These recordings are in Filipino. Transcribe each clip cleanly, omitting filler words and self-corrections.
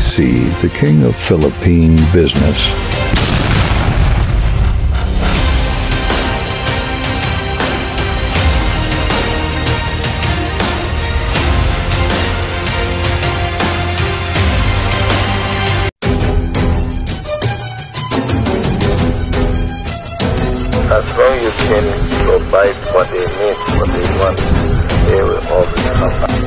C., the king of Philippine business. As long as you can provide what they need, what they want, they will always come back.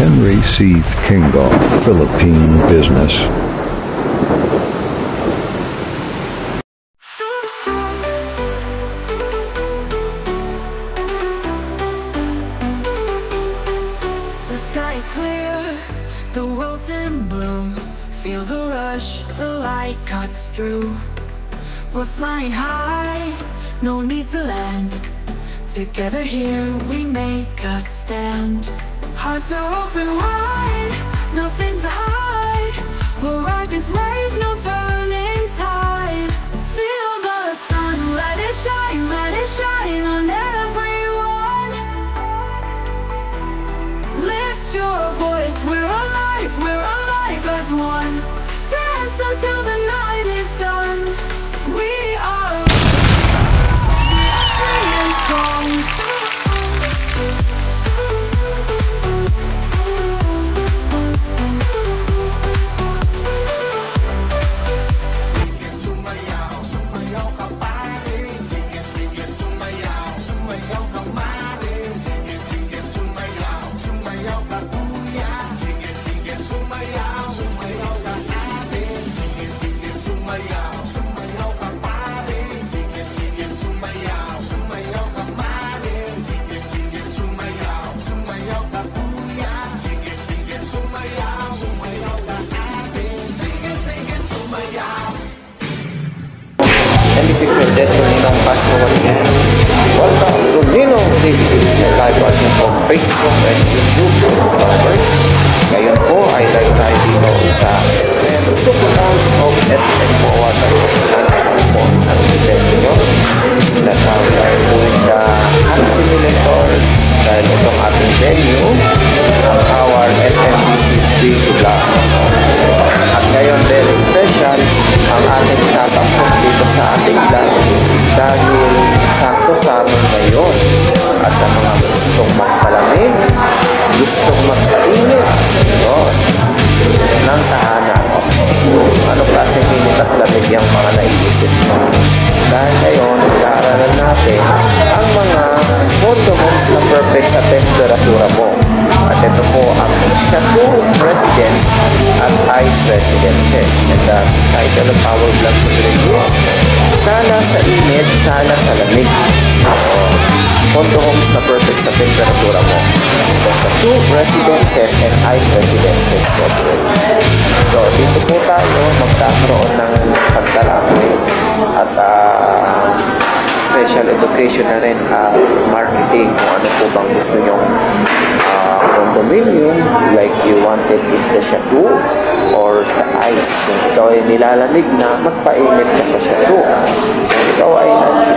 Henry C. King of Philippine business. The sky is clear, the world's in bloom. Feel the rush, the light cuts through. We're flying high, no need to land. Together here we make a stand. Hearts are open wide, nothing to hide. We'll ride this wave, no turning tide. Feel the sun, let it shine on everyone. Lift your voice, we're alive as one. Dance until the night is done. We are free and strong. And this is your Jetro Ninong Pastor once again. Welcome to Ninong TV. Live watching po Facebook and YouTube subscribers. Ngayon po ay live tayo dito sa SM Superhouse of SM Water. Ang po ang event nyo. That now we are doing the hand simulator dahil itong ating venue ang our SMBC Video Vlog. At ngayon very special ang ating tatapos dito sa ating vlog dahil sakto sa amin ngayon at sa mga gustong magpalamig, gustong magpainit yun ng tahanan. Ano klaseng init at lamig yung mga naiisip mo? Dahil ngayon, nag-aaralan natin ang mga condo homes na perfect sa temperatura mo. At ito po ang Chateau Residence at Ice Residences. And the title of our vlog for today is Sana sa init, sana sa lamig. Condo homes na perfect sa temperatura mo. So, Chateau Residences and Ice Residences. So, dito po tayo magkakaroon ng pagdalaki at special education na rin marketing kung ano po bang gusto nyong condominium, like you wanted is the Chateau or sa ice. Kung ikaw ay nilalamig na, magpainit ka sa Chateau. Kung ikaw ay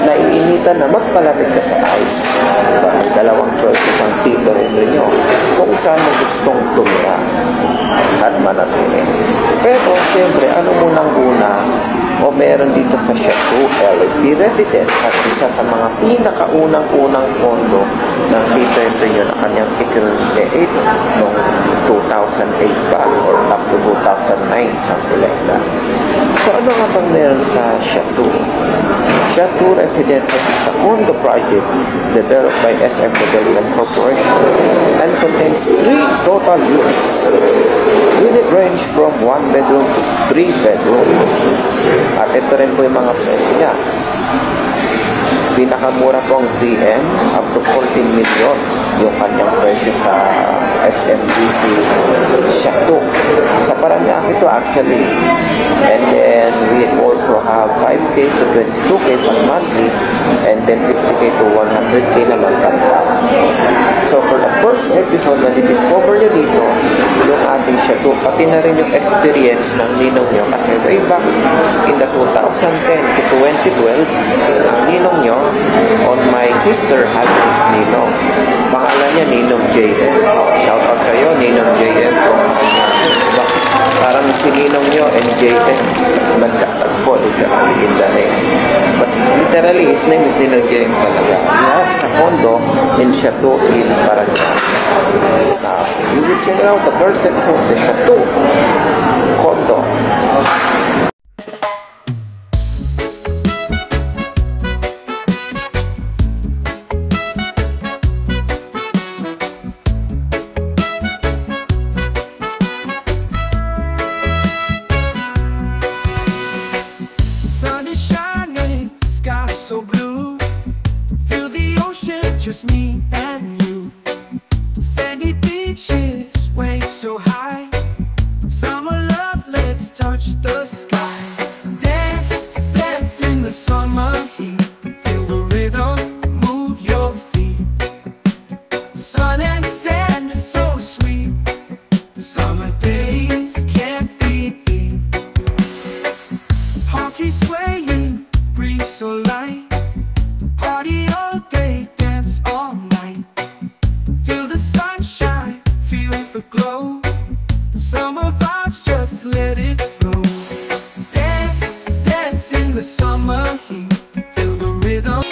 naiinitan na, magpalamig ka sa ice. Diba? May dalawang choices ang tito nyo kung saan mo gustong tumira at manatili. Pero, siyempre, ano munang una o meron dito sa Chateau LSC Residence at isa sa mga pinakaunang-unang kondo ng tito nyo na kanyang i-create noong 2008 pa or up to 2009, something like that. So, ano nga bang meron sa Chateau? Chateau Residences is a condo project developed by SM Development Corporation and contains 3 total units. Unit range from 1 bedroom to 3 bedroom. At ito rin po yung mga presyo niya. Pinakamura po ang 3M up to 14 million. yung kanyang presyo sa SMBC Chateau. Sa Paranaque ito actually. And then we also have 5K to 22K per monthly, and then 50K to 100K naman per month. So for the first episode na discover nyo dito yung ating Chateau, pati na rin yung experience ng ninong nyo, kasi way back in the 2010 to 2012, ang ninong nyo on my sister had this ninong. Pangalan niya Ninong JM. Shout out sa'yo, Ninong JM. Parang si ninong nyo and JM nagkatagpo dito in the name. But literally, his name is Ninong JM talaga. He has a condo in Chateau in Paranaque. You will check out the first episode of the Chateau condo. So blue, feel the ocean, just me and you. Sandy beaches, waves so high. Summer love, let's touch the sky. Dance, dance in the summer heat. Feel the rhythm, move your feet. Sun and sand, so sweet. Summer days can't be beat. Palm trees swaying, breeze so light. Party all day, dance all night. Feel the sunshine, feel the glow. Summer vibes, just let it flow. Dance, dance in the summer heat. Feel the rhythm.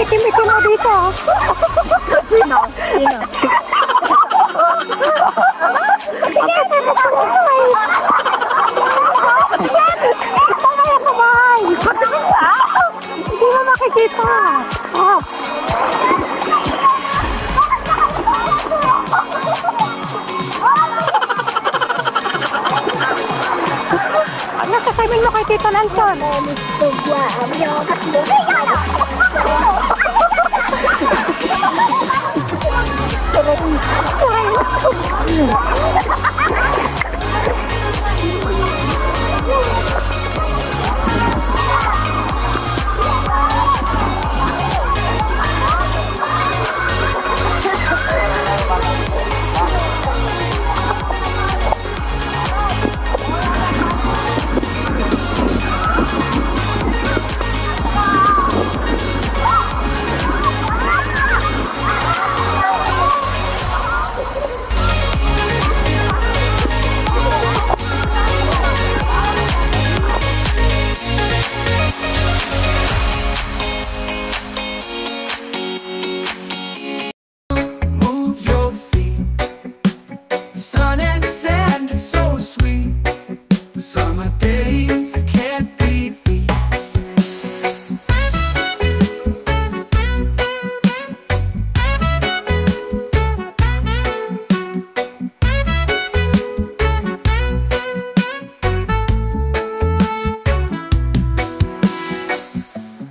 Itim-itim mo dito. Sino? Sino? Hindi mo makikita. Ano sasabihin mo kay Tito Nelson? Turay Move your feet. Sun and sand is so sweet. Summer days can't be beat.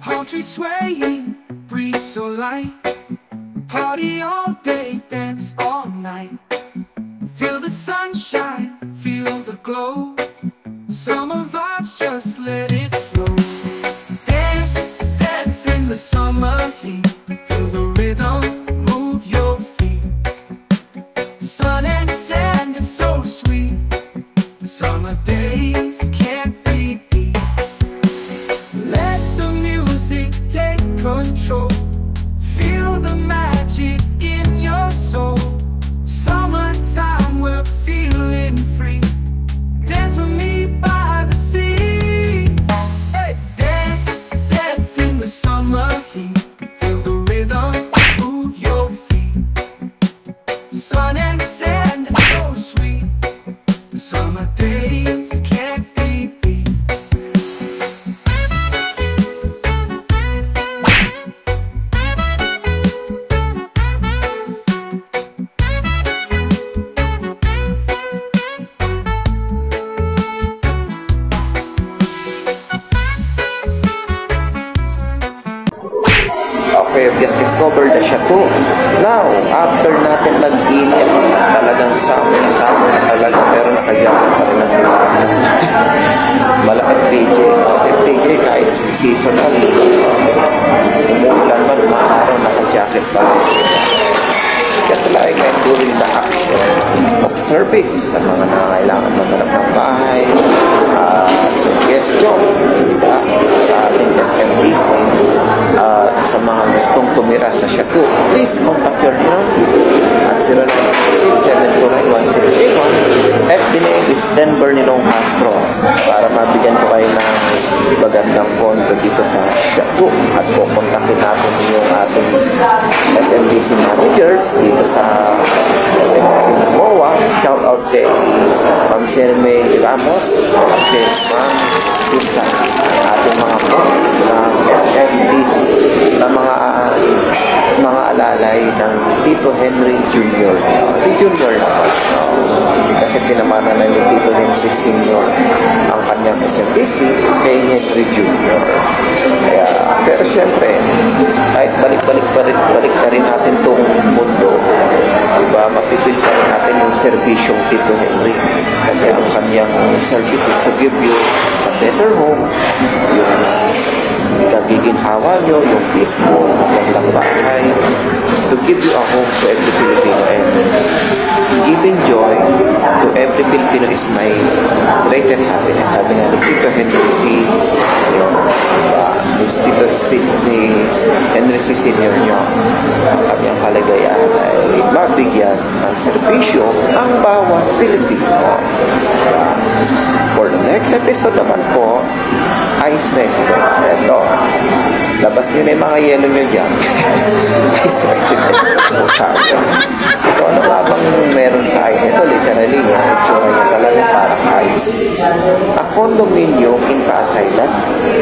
Palm tree swaying, breeze so light. Party all day, dance all night. Feel the sunshine, feel the glow. Summer vibes, just let it flow. Dance, dance in the summer heat. Feel the rhythm, move your feet. Sun and sand is so sweet. Summer days can't be beat. Let the music take control. Feel the magic in your soul. Summertime, we're feeling free. Dance with me by the sea. Hey, dance, dance in the summer heat. Feel the rhythm, move your feet. Sun and sand is so sweet. Summer days can't be beat. Okay, we just discovered the chateau. Now, after natin mag-init, talagang summer na talaga, pero nakajacket pa rin natin. Malaking PJ. Okay, PJ kahit seasonal. Umuulan man, maaraw, nakajacket pa rin. Just like I'm doing the action of service sa mga nangangailangan maghanap ng bahay, suggestion, diba? Sa ating SMDC, sa mga gustong tumira sa chateau, please contact your at 0967291081. FB name is Denver Nilong Castro para mabigyan ko kayo ng magandang konto dito sa chateau at kukontakin natin yung ating SMDC managers dito sa SMDC MOA. Shout out kay Ma'am Shermay Ramos at kay Ma'am Susan, ating mga boss ng SMDC na mga alalay ng Tito Henry Jr. Si Jr. naman. Kasi pinamana na ni Tito Henry Sr. ang kanyang SMDC kay Henry Jr. Kaya, pero syempre, kahit balik na rin natin itong mundo, diba, mapipil pa rin natin yung servisyong Tito Henry. Kasi ang kanyang service is to give you a better home, yung kagiginhawa nyo, yung peaceful, magandang bahay, to give you a home to every Filipino, and giving joy to every Filipino is my greatest happiness. Sabi nga ni Tito Henry C. Tito Henry C. Senior nyo, ang kanyang kalagayan ay mabigyan ng serbisyo ang bawat Pilipino. For the next episode naman po, Ice Residence. Ito, labas nyo na yung mga yelo nyo dyan. Ice Residence. So, ano nga bang meron sa ice? Ito, literally, itsura niya talaga parang ice. A condominium in Pasaylan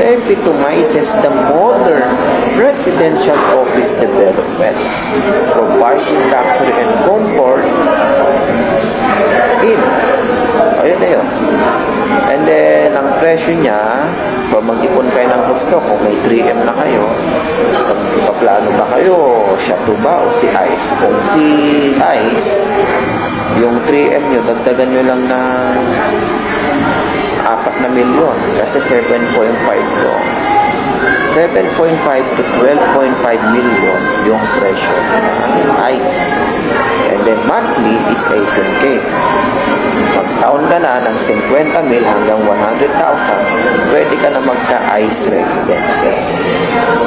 epitomizes the modern residential office development, providing luxury and comfort in, ayun na yun. And then, ang presyo niya, So mag-ipon kayo ng gusto. Kung may 3M na kayo, paplano ba kayo? Chateau ba o si Ice? Kung si Ice, yung 3M nyo, dagdagan nyo lang ng 4 na milyon kasi 7.5 to. 7.5 to 12.5 million yung presyo ng Ice. And then monthly is 18K. Magtaon ka na ng 50 mil hanggang 100,000, pwede ka na magka-Ice residences.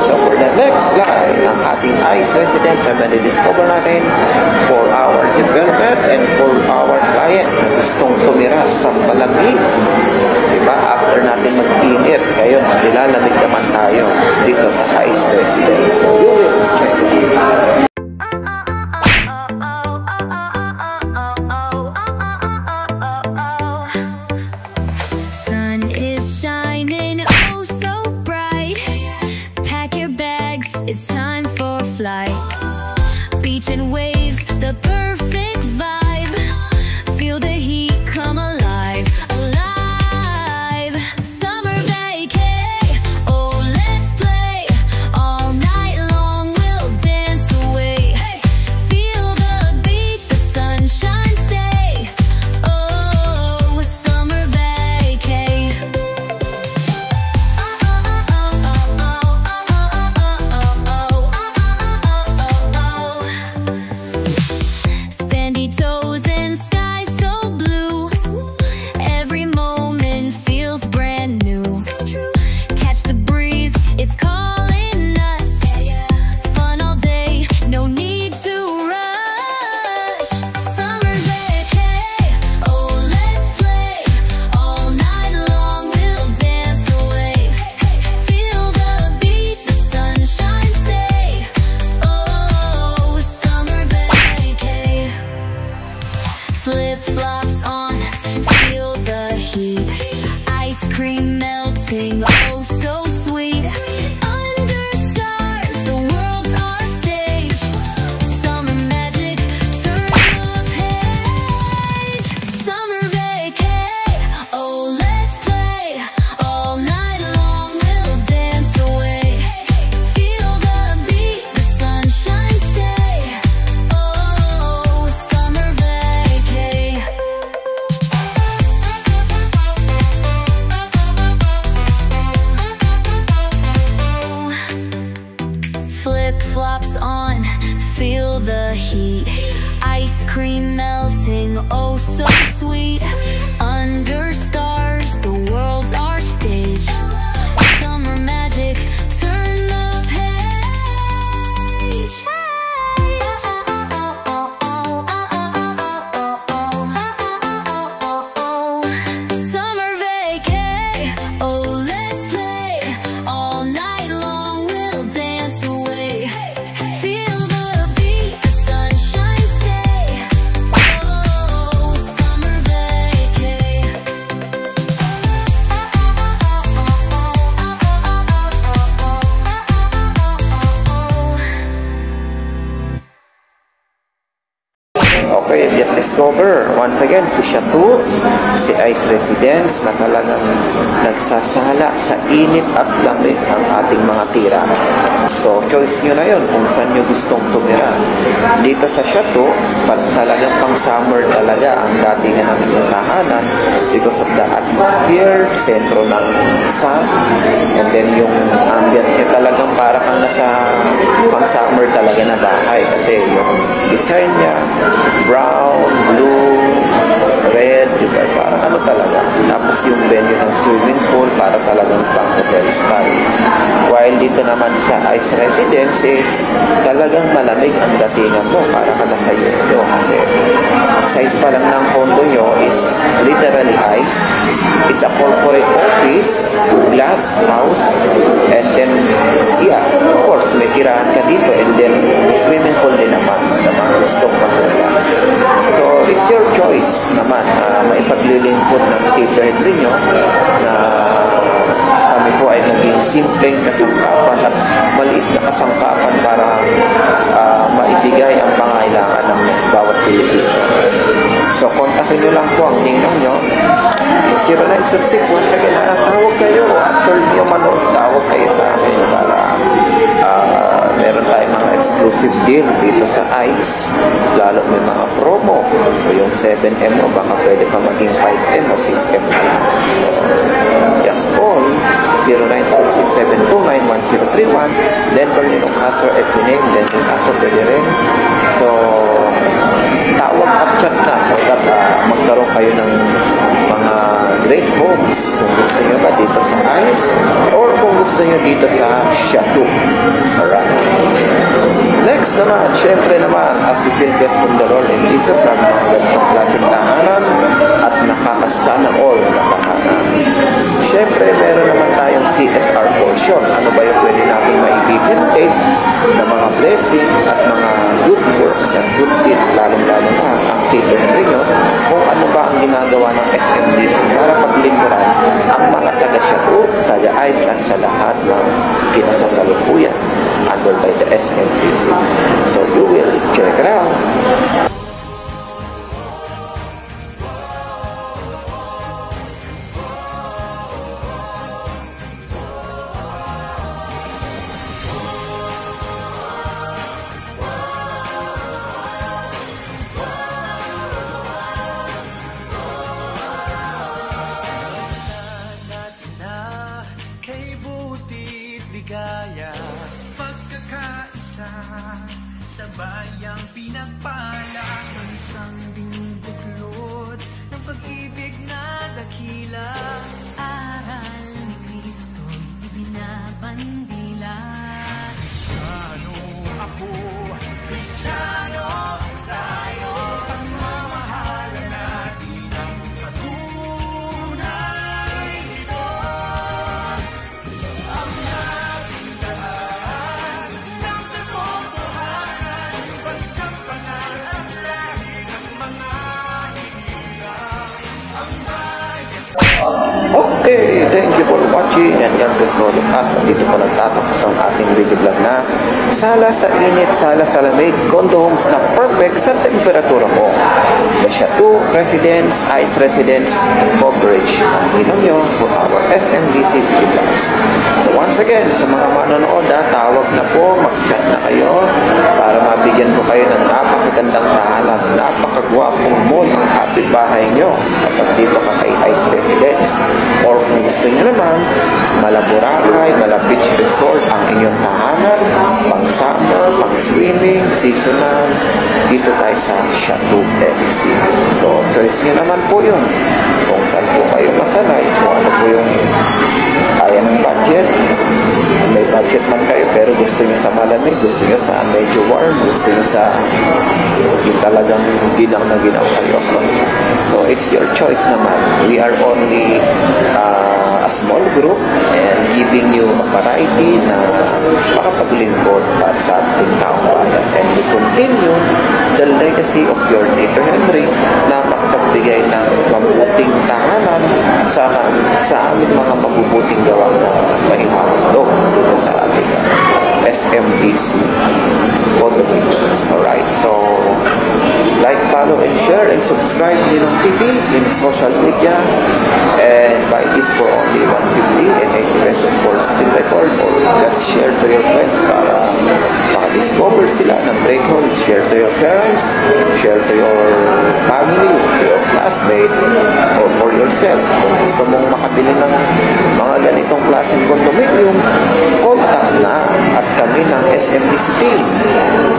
So for the next slide, ang ating Ice residence ay discover natin for our development and for our client na gustong tumira sa malamig. Diba? After natin mag-init, kayo, nilalamig naman tayo dito sa Ice residence. So you will check it out. It's time for flight. Beach and waves, the perfect vibe. Feel the heat come alive, alive. Summer vacay, oh let's play. All night long we'll dance away. Feel the beat, the sunshine stay. Oh, summer vacay. Sandy toes and sky so blue. Every moment feels brand new. Catch the breeze, it's calling us. Fun all day, no need to rush. Summer vacay, oh let's play. All night long we'll dance away. Feel the beat, the sunshine stay. Oh, summer vacay. Flip-flops on, feel the heat. Ice cream melting, oh so sweet. Under stars, the world's our stage. Summer magic, turn the page. Summer vacay, oh let's play. All night long we'll dance away. Feel the beat, the sunshine stay. Oh, summer vacay. Flip-flops on, feel the heat. Ice cream melting, oh so sweet. Under stars, the world's our stage. Summer magic, turn the page. Summer vacay, oh let's play. All night long we'll dance away. Feel the beat, the sunshine stay. Oh, summer vacay. Okay, just discover once again si Chateau, si Ice Residence na talagang nagsasala sa init at lamig ang ating mga tira. So, choice nyo na yun kung saan nyo gustong tumira. Dito sa Chateau, talagang pang summer talaga ang datingan namin yung tahanan because of the atmosphere, sentro ng sun, and then yung ambience niya talagang para kang nasa pang summer talaga na bahay kasi yung design niya, brown, blue, red, diba? Parang ano talaga. Tapos yung venue ng swimming pool para talagang pang hotel style. While dito naman sa Ice Residence is talagang malamig ang datingan mo para ka nasa yelo kasi size pa lang ng condo nyo is literally ice. It's a corporate office, glass house, and then yeah, of course may tirahan ka dito and then swimming pool din naman sa mga gustong mag-relax. So it's your choice naman maipaglilingkod ng catered ninyo na kami po ay naging simpleng kasangkapan at maliit na kasangkapan para maibigay ang pangailangan ng bawat Pilipino. So kontakin nyo lang po ang ninong nyo. 0966, once again, tawag kayo. After nyo manood, tawag kayo sa akin para meron tayong mga exclusive deal dito sa ICE. Lalo may mga promo. O yung 7M o baka pwede pa maging 5M o 6M na lang. Just call 0966-729-1031. Denver Ninong Castro at name. Denver Castro pwede rin. So, tawag at chat na so that magkaroon kayo ng mga great homes kung gusto nyo ba dito sa ICE or kung gusto nyo dito sa Chateau. Alright. Next naman, syempre naman, as we feel best from the Lord and Jesus sa mga ganitong klaseng tahanan at nakakasana all na tahanan. Syempre, meron naman tayong CSR portion. Ano ba yung pwede natin maibibintake na mga blessing at mga good works and good deeds, lalong-lalo na ang Tito Henry nyo, kung ano ba ang ginagawa ng SMDC para paglingkuran ang mga taga-Chateau, taga-ICE at sa lahat ng kinasasalukuyan under by the SMDC. So you will check it out. Kay buti't ligaya, pagkakaisa sa bayang pinagpala, ang isang buklod ng pag-ibig na dakila. Aral ni Kristo'y ibinabandila. Kristiyano ako, Kristiyano tayo, pagmamahalan natin ang patunay ito. Ang ating lahat ng katotohanan, bansang pangarap lahi ng mga hirap. Ang bayan. Okay, thank you for watching and God bless all of us. Dito po nagtatapos ang ating video vlog na sala sa init, sala sa lamig, condo homes na perfect sa temperatura mo. The Chateau Residence, ICE Residence coverage ang ilaw nyo for our SMDC vlogs. So once again, sa mga manonood, tawag na po, mag-chat na kayo para mabigyan ko kayo ng napakagandang tahanan, napakagwapong mall ang kapitbahay nyo kapag dito ka kay ICE Residence. Or kung gusto nyo naman, Malaboracay, Beach Resort ang inyong tahanan, pang summer, pang swimming, seasonal, dito tayo sa Chateau FC. So, choice nyo naman po yun. Kung saan po kayo masanay, kung ano po yung kaya ng budget. May budget man kayo, pero gusto nyo sa malamig, gusto nyo sa medyo warm, gusto nyo sa yung talagang ginang na ginang kayo. So, it's your choice naman. We are only a small group and giving you a variety na makapaglingkod para sa ating taong bayan. And we continue the legacy of your Tito Henry na makapagbigay ng mabuting tahanan sa aming mga mabubuting gawang na mahihandog dito sa ating SMDC condominiums. Alright, so like, follow, and share, and subscribe Ninong TV in social media. And buy this for only 150 and 80 pesos for still record, or just share to your friends para maka-discover sila ng great homes. Share to your parents, share to your family, to your classmate, or for yourself. Kung gusto mong makabili ng mga ganitong klaseng condominium, contact na at kami ng SMDC team.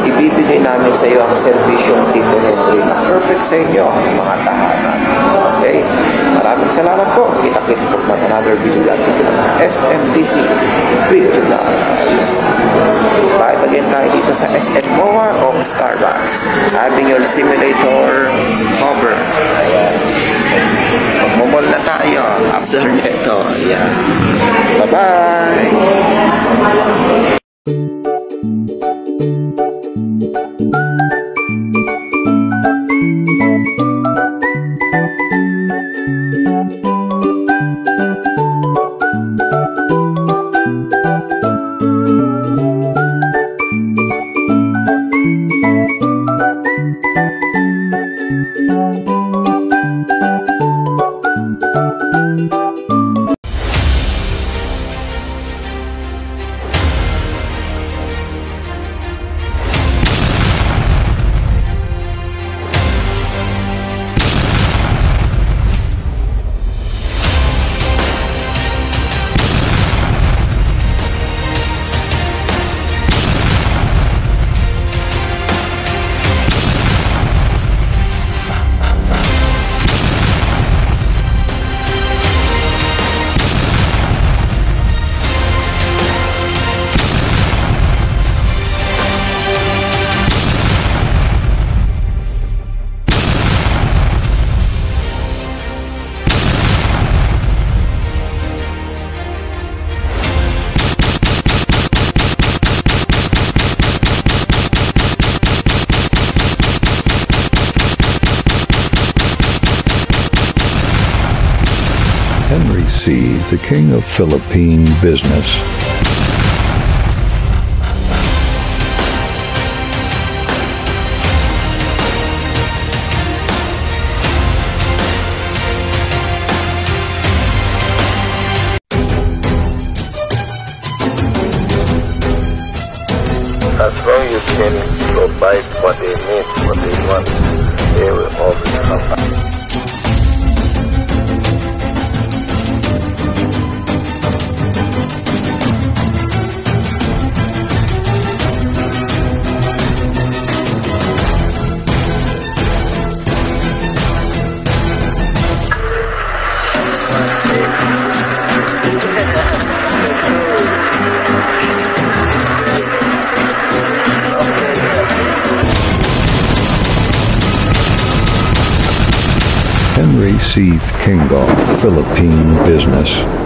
Ibibigay namin sa iyo ang servisyon Tito Henry na perfect sa inyo ang mga tahanan. Okay? Maraming salamat po. Kita-kits po na another video vlog dito sa SMDC video vlog. Bye again tayo dito sa SM MOA o Starbucks. Having your simulator cover. Ayan. Magmumol na tayo after nito. Ayan. Bye-bye! C, the king of Philippine business. As long as you can provide what they need, what they want, they will always come back. Henry C. King of Philippine business.